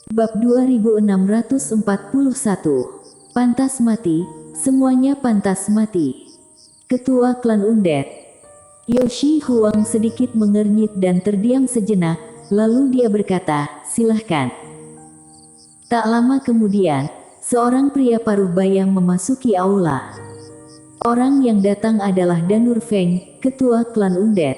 Bab 2641. Pantas mati, semuanya pantas mati. Ketua Klan Undead. Yoshi Huang sedikit mengernyit dan terdiam sejenak, lalu dia berkata, "Silahkan." Tak lama kemudian, seorang pria paruh baya memasuki aula. Orang yang datang adalah Danur Feng, ketua Klan Undead.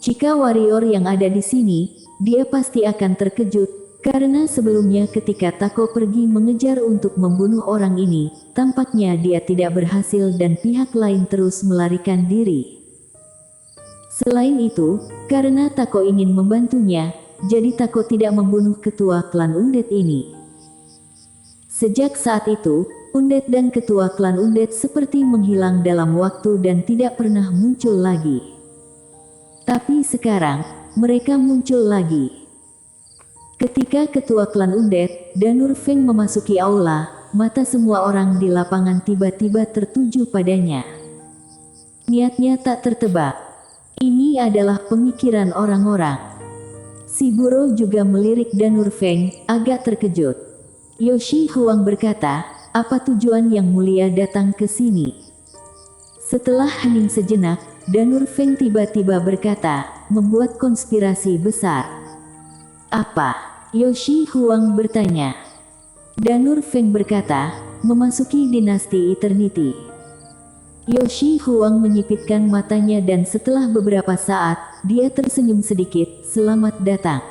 Jika warrior yang ada di sini, dia pasti akan terkejut. Karena sebelumnya ketika Tako pergi mengejar untuk membunuh orang ini, tampaknya dia tidak berhasil dan pihak lain terus melarikan diri. Selain itu, karena Tako ingin membantunya, jadi Tako tidak membunuh ketua klan Undead ini. Sejak saat itu, Undead dan ketua klan Undead seperti menghilang dalam waktu dan tidak pernah muncul lagi. Tapi sekarang, mereka muncul lagi. Ketika ketua klan Undead, Danur Feng memasuki aula, mata semua orang di lapangan tiba-tiba tertuju padanya. Niatnya tak tertebak. Ini adalah pemikiran orang-orang. Si Buro juga melirik Danur Feng, agak terkejut. Yoshi Huang berkata, "Apa tujuan yang mulia datang ke sini?" Setelah hening sejenak, Danur Feng tiba-tiba berkata, "Membuat konspirasi besar." "Apa?" Yoshi Huang bertanya. Danur Feng berkata, "Memasuki dinasti Eternity." Yoshi Huang menyipitkan matanya dan setelah beberapa saat, dia tersenyum sedikit, "Selamat datang."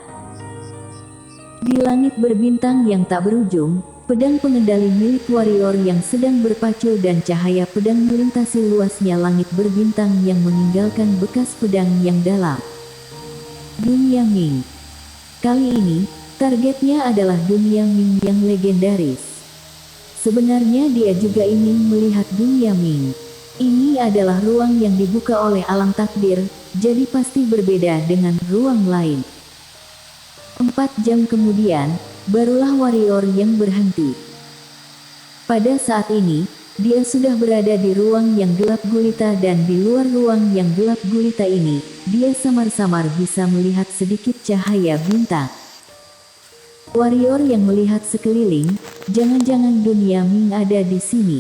Di langit berbintang yang tak berujung, pedang pengendali milik warrior yang sedang berpacu dan cahaya pedang melintasi luasnya langit berbintang yang meninggalkan bekas pedang yang dalam. Dunia Ming. Kali ini, targetnya adalah dunia Ming yang legendaris. Sebenarnya dia juga ingin melihat dunia Ming. Ini adalah ruang yang dibuka oleh alam takdir, jadi pasti berbeda dengan ruang lain. 4 jam kemudian, barulah warrior yang berhenti. Pada saat ini, dia sudah berada di ruang yang gelap gulita dan di luar ruang yang gelap gulita ini, dia samar-samar bisa melihat sedikit cahaya bintang. Warrior yang melihat sekeliling, jangan-jangan dunia Ming ada di sini.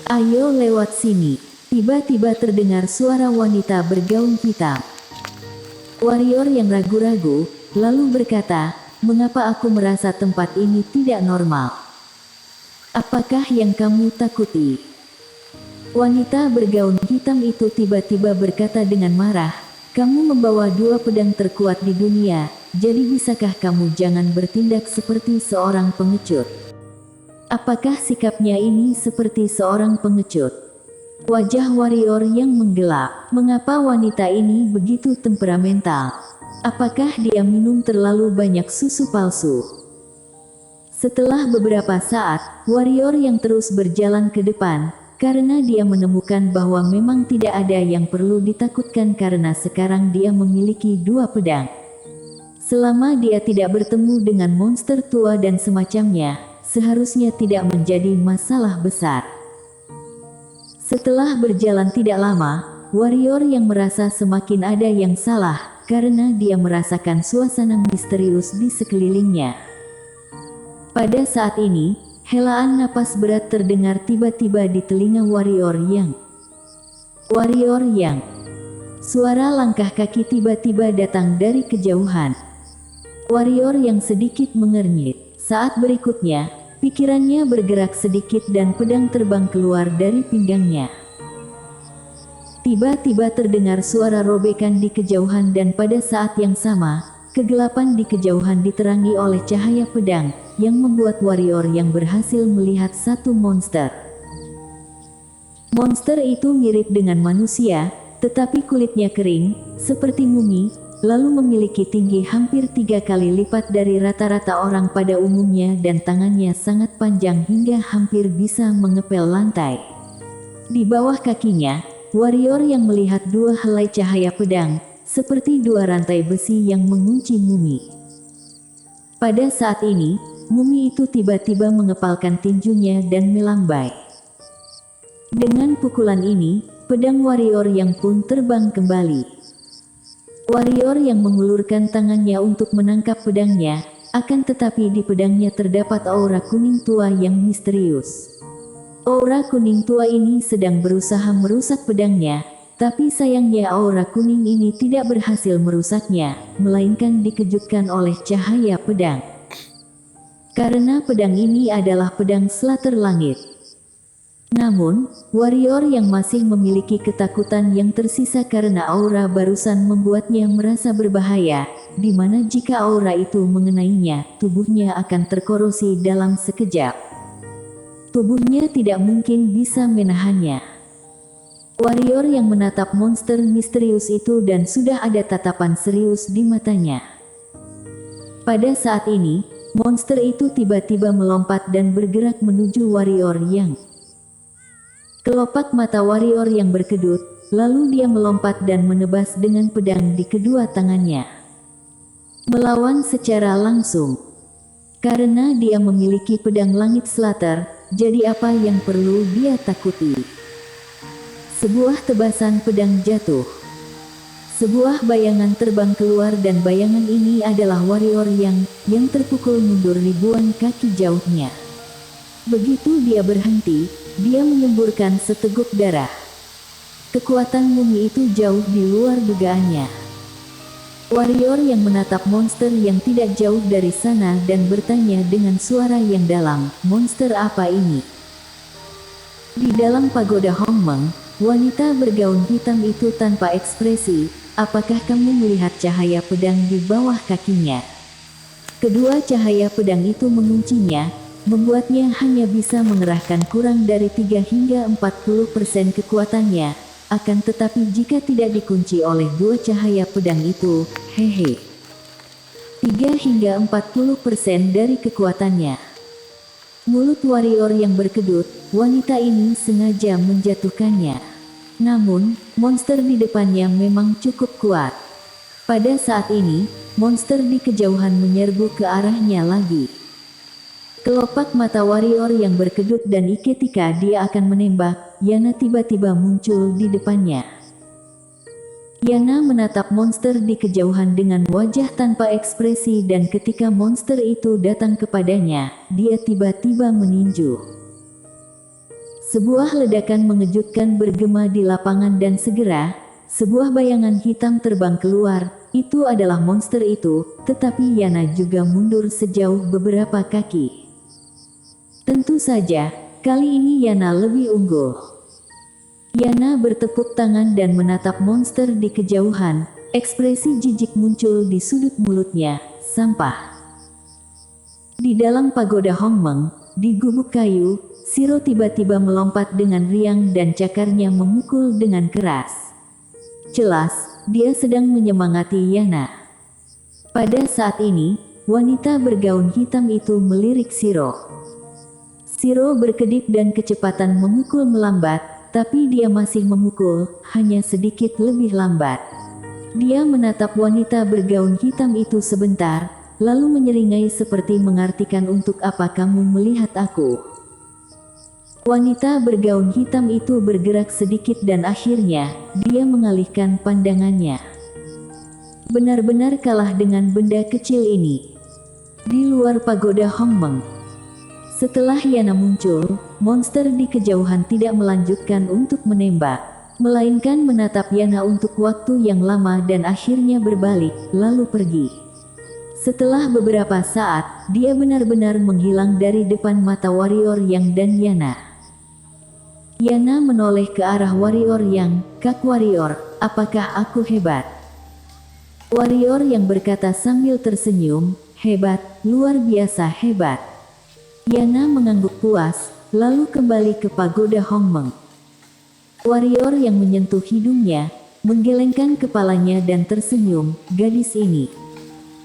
"Ayo lewat sini." Tiba-tiba terdengar suara wanita bergaun hitam. Warrior yang ragu-ragu, lalu berkata, "Mengapa aku merasa tempat ini tidak normal? Apakah yang kamu takuti?" Wanita bergaun hitam itu tiba-tiba berkata dengan marah, "Kamu membawa 2 pedang terkuat di dunia. Jadi bisakah kamu jangan bertindak seperti seorang pengecut?" Apakah sikapnya ini seperti seorang pengecut? Wajah warrior yang menggelap. Mengapa wanita ini begitu temperamental? Apakah dia minum terlalu banyak susu palsu? Setelah beberapa saat, warrior yang terus berjalan ke depan, karena dia menemukan bahwa memang tidak ada yang perlu ditakutkan karena sekarang dia memiliki 2 pedang. Selama dia tidak bertemu dengan monster tua dan semacamnya, seharusnya tidak menjadi masalah besar. Setelah berjalan tidak lama, warrior yang merasa semakin ada yang salah, karena dia merasakan suasana misterius di sekelilingnya. Pada saat ini, helaan napas berat terdengar tiba-tiba di telinga warrior yang. Warrior yang. Suara langkah kaki tiba-tiba datang dari kejauhan. Warrior yang sedikit mengernyit. Saat berikutnya, pikirannya bergerak sedikit dan pedang terbang keluar dari pinggangnya. Tiba-tiba terdengar suara robekan di kejauhan dan pada saat yang sama, kegelapan di kejauhan diterangi oleh cahaya pedang, yang membuat warrior yang berhasil melihat satu monster. Monster itu mirip dengan manusia, tetapi kulitnya kering, seperti mumi, lalu memiliki tinggi hampir 3 kali lipat dari rata-rata orang pada umumnya dan tangannya sangat panjang hingga hampir bisa mengepel lantai. Di bawah kakinya, warrior yang melihat 2 helai cahaya pedang, seperti 2 rantai besi yang mengunci mumi. Pada saat ini, mumi itu tiba-tiba mengepalkan tinjunya dan melambai. Dengan pukulan ini, pedang warrior yang pun terbang kembali. Warrior yang mengulurkan tangannya untuk menangkap pedangnya, Akan tetapi di pedangnya terdapat aura kuning tua yang misterius. Aura kuning tua ini sedang berusaha merusak pedangnya, tapi sayangnya aura kuning ini tidak berhasil merusaknya, melainkan dikejutkan oleh cahaya pedang. Karena pedang ini adalah pedang Slater Langit. Namun, warrior yang masih memiliki ketakutan yang tersisa karena aura barusan membuatnya merasa berbahaya, di mana jika aura itu mengenainya, tubuhnya akan terkorosi dalam sekejap. Tubuhnya tidak mungkin bisa menahannya. Warrior yang menatap monster misterius itu dan sudah ada tatapan serius di matanya. Pada saat ini, monster itu tiba-tiba melompat dan bergerak menuju warrior yang kelopak mata warrior yang berkedut, lalu dia melompat dan menebas dengan pedang di kedua tangannya. Melawan secara langsung. Karena dia memiliki pedang langit Slater, jadi apa yang perlu dia takuti? Sebuah tebasan pedang jatuh. Sebuah bayangan terbang keluar dan bayangan ini adalah warrior yang terpukul mundur ribuan kaki jauhnya. Begitu dia berhenti, dia menyemburkan seteguk darah. Kekuatan mumi itu jauh di luar dugaannya. Warrior yang menatap monster yang tidak jauh dari sana dan bertanya dengan suara yang dalam, "Monster apa ini?" Di dalam pagoda Hongmeng, wanita bergaun hitam itu tanpa ekspresi, "Apakah kamu melihat cahaya pedang di bawah kakinya?" Kedua cahaya pedang itu menguncinya, membuatnya hanya bisa mengerahkan kurang dari 3 hingga 40% kekuatannya. Akan tetapi jika tidak dikunci oleh dua cahaya pedang itu, 3 hingga 40% dari kekuatannya. Mulut warrior yang berkedut, wanita ini sengaja menjatuhkannya. Namun, monster di depannya memang cukup kuat. Pada saat ini, monster di kejauhan menyerbu ke arahnya lagi. Kelopak mata warrior yang berkedut dan ketika dia akan menembak, Yana tiba-tiba muncul di depannya. Yana menatap monster di kejauhan dengan wajah tanpa ekspresi dan ketika monster itu datang kepadanya, dia tiba-tiba meninju. Sebuah ledakan mengejutkan bergema di lapangan dan segera, sebuah bayangan hitam terbang keluar. Itu adalah monster itu, tetapi Yana juga mundur sejauh beberapa kaki. Tentu saja, kali ini Yana lebih unggul. Yana bertepuk tangan dan menatap monster di kejauhan, ekspresi jijik muncul di sudut mulutnya, "Sampah." Di dalam pagoda Hongmeng, di gubuk kayu, Shiro tiba-tiba melompat dengan riang dan cakarnya memukul dengan keras. Jelas, dia sedang menyemangati Yana. Pada saat ini, wanita bergaun hitam itu melirik Shiro. Shiro berkedip dan kecepatan memukul melambat, tapi dia masih memukul, hanya sedikit lebih lambat. Dia menatap wanita bergaun hitam itu sebentar, lalu menyeringai seperti mengartikan untuk apa kamu melihat aku. Wanita bergaun hitam itu bergerak sedikit dan akhirnya, dia mengalihkan pandangannya. Benar-benar kalah dengan benda kecil ini. Di luar pagoda Hongmeng. Setelah Yana muncul, monster di kejauhan tidak melanjutkan untuk menembak, melainkan menatap Yana untuk waktu yang lama dan akhirnya berbalik, lalu pergi. Setelah beberapa saat, dia benar-benar menghilang dari depan mata warrior yang dan Yana. Yana menoleh ke arah warrior yang, "Kak warrior, apakah aku hebat?" Warrior yang berkata sambil tersenyum, "Hebat, luar biasa hebat." Yana mengangguk puas, lalu kembali ke pagoda Hongmeng. Warrior yang menyentuh hidungnya, menggelengkan kepalanya dan tersenyum, "Gadis ini."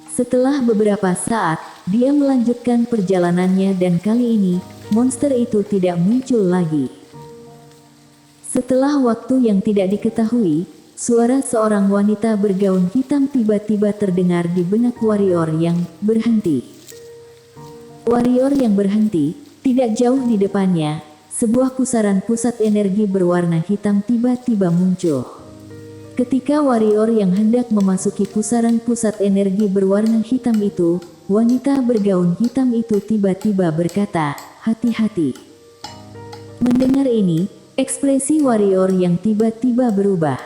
Setelah beberapa saat, dia melanjutkan perjalanannya dan kali ini, monster itu tidak muncul lagi. Setelah waktu yang tidak diketahui, suara seorang wanita bergaun hitam tiba-tiba terdengar di benak warrior yang berhenti. Warrior yang berhenti, tidak jauh di depannya, sebuah pusaran pusat energi berwarna hitam tiba-tiba muncul. Ketika warrior yang hendak memasuki pusaran pusat energi berwarna hitam itu, wanita bergaun hitam itu tiba-tiba berkata, "Hati-hati." Mendengar ini, ekspresi warrior yang tiba-tiba berubah.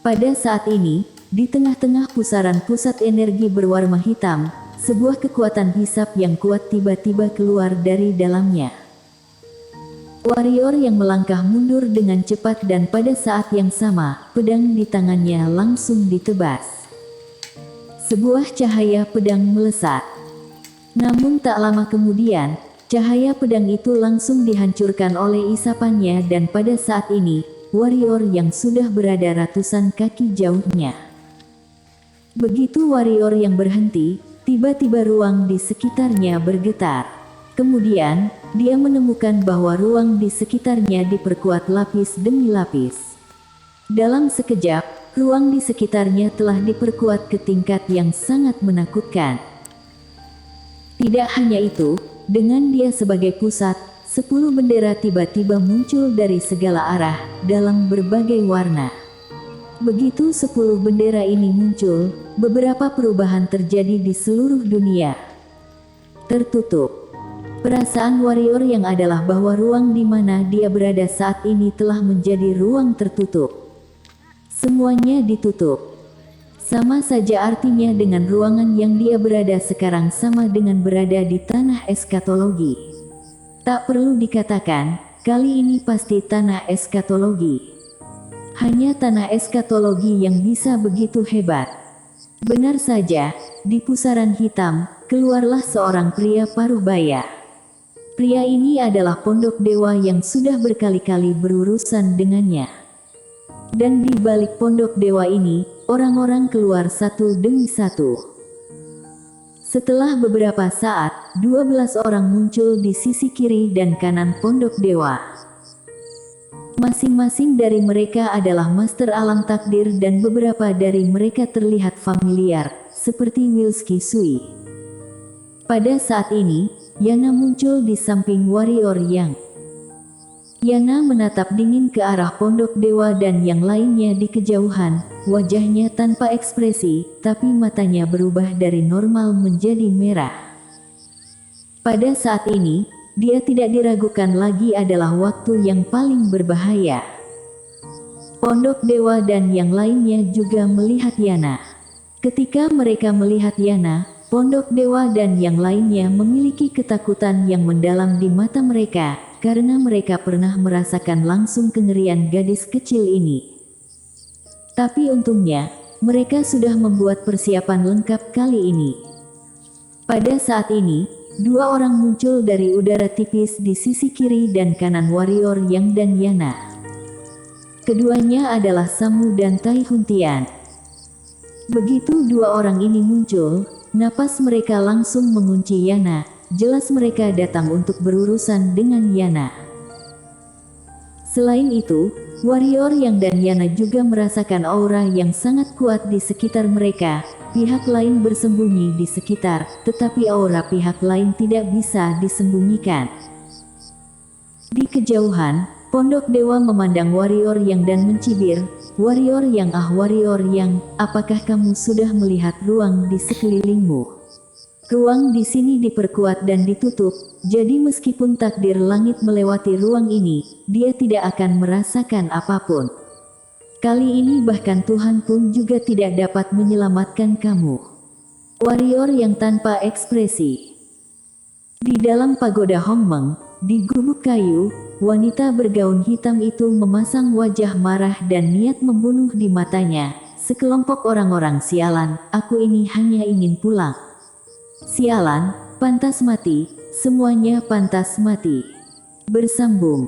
Pada saat ini, di tengah-tengah pusaran pusat energi berwarna hitam, sebuah kekuatan hisap yang kuat tiba-tiba keluar dari dalamnya. Warrior yang melangkah mundur dengan cepat dan pada saat yang sama, pedang di tangannya langsung ditebas. Sebuah cahaya pedang melesat. Namun tak lama kemudian, cahaya pedang itu langsung dihancurkan oleh isapannya dan pada saat ini, warrior yang sudah berada ratusan kaki jauhnya. Begitu warrior yang berhenti, tiba-tiba ruang di sekitarnya bergetar. Kemudian, dia menemukan bahwa ruang di sekitarnya diperkuat lapis demi lapis. Dalam sekejap, ruang di sekitarnya telah diperkuat ke tingkat yang sangat menakutkan. Tidak hanya itu, dengan dia sebagai pusat, 10 bendera tiba-tiba muncul dari segala arah, dalam berbagai warna. Begitu 10 bendera ini muncul, beberapa perubahan terjadi di seluruh dunia. Tertutup. Perasaan warrior yang adalah bahwa ruang di mana dia berada saat ini telah menjadi ruang tertutup. Semuanya ditutup. Sama saja artinya dengan ruangan yang dia berada sekarang sama dengan berada di tanah eskatologi. Tak perlu dikatakan, kali ini pasti tanah eskatologi. Hanya tanah eskatologi yang bisa begitu hebat. Benar saja, di pusaran hitam, keluarlah seorang pria paruh baya. Pria ini adalah pondok dewa yang sudah berkali-kali berurusan dengannya. Dan di balik pondok dewa ini, orang-orang keluar satu demi satu. Setelah beberapa saat, 12 orang muncul di sisi kiri dan kanan pondok dewa. Masing-masing dari mereka adalah master alam takdir dan beberapa dari mereka terlihat familiar, seperti Wilski Sui. Pada saat ini, Yana muncul di samping warrior yang. Yana menatap dingin ke arah pondok dewa dan yang lainnya di kejauhan, wajahnya tanpa ekspresi, tapi matanya berubah dari normal menjadi merah. Pada saat ini, dia tidak diragukan lagi adalah waktu yang paling berbahaya. Pondok dewa dan yang lainnya juga melihat Yana. Ketika mereka melihat Yana, pondok dewa dan yang lainnya memiliki ketakutan yang mendalam di mata mereka, karena mereka pernah merasakan langsung kengerian gadis kecil ini. Tapi untungnya, mereka sudah membuat persiapan lengkap kali ini. Pada saat ini, 2 orang muncul dari udara tipis di sisi kiri dan kanan warrior Yang dan Yana. Keduanya adalah Samu dan Tai Huntian. Begitu 2 orang ini muncul, napas mereka langsung mengunci Yana. Jelas mereka datang untuk berurusan dengan Yana. Selain itu, warrior Yang dan Yana juga merasakan aura yang sangat kuat di sekitar mereka. Pihak lain bersembunyi di sekitar, tetapi aura pihak lain tidak bisa disembunyikan. Di kejauhan, pondok dewa memandang warrior Yang dan mencibir, "Warrior Yang, warrior Yang, apakah kamu sudah melihat ruang di sekelilingmu? Ruang di sini diperkuat dan ditutup, jadi meskipun takdir langit melewati ruang ini, dia tidak akan merasakan apapun. Kali ini bahkan Tuhan pun juga tidak dapat menyelamatkan kamu." Warrior Yang tanpa ekspresi. Di dalam pagoda Hongmeng, di gubuk kayu, wanita bergaun hitam itu memasang wajah marah dan niat membunuh di matanya. "Sekelompok orang-orang sialan, aku ini hanya ingin pulang. Sialan, pantas mati, semuanya pantas mati." Bersambung.